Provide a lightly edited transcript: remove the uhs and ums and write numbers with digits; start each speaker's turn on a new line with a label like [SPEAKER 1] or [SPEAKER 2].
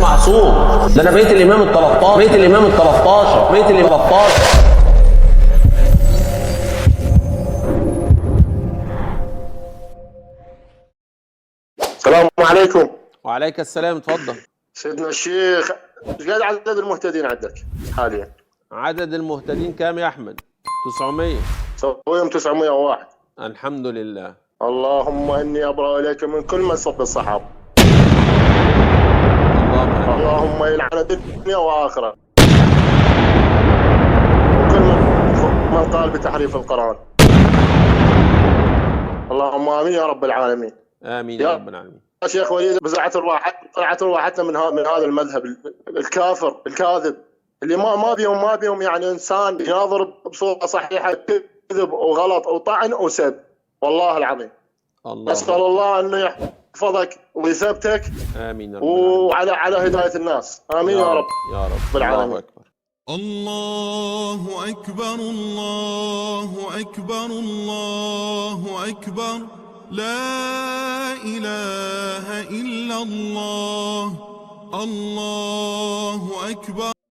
[SPEAKER 1] معصوم، ده انا بقيت الامام ال 13، بقيت الامام ال 13، بقيت الامام 13.
[SPEAKER 2] السلام عليكم.
[SPEAKER 1] وعليك السلام، اتفضل.
[SPEAKER 2] سيدنا الشيخ، ايش قاعد عدد المهتدين عندك حاليا؟
[SPEAKER 1] عدد المهتدين كام يا احمد؟ 900.
[SPEAKER 2] سويهم 901.
[SPEAKER 1] الحمد لله.
[SPEAKER 2] اللهم اني ابرأ اليك من كل من سب الصحابه. اللهم يلعن الدنيا واخره وكل من قال بتحريف القرآن. اللهم امين يا رب العالمين.
[SPEAKER 1] امين يا رب العالمين.
[SPEAKER 2] يا شيخ وليد، بزعت ارواحنا من هذا المذهب الكافر الكاذب اللي ما بيهم يعني انسان يناظر بصوره صحيحه، كذب وغلط وطعن وسب. والله العظيم نسال الله انه يحفظك ويثبتك.
[SPEAKER 1] امين يا رب العالمين.
[SPEAKER 2] وعلى هدايه الناس. امين يا رب
[SPEAKER 1] يا رب
[SPEAKER 2] العالمين.
[SPEAKER 3] الله أكبر الله أكبر الله أكبر، لا إله إلا الله، الله أكبر.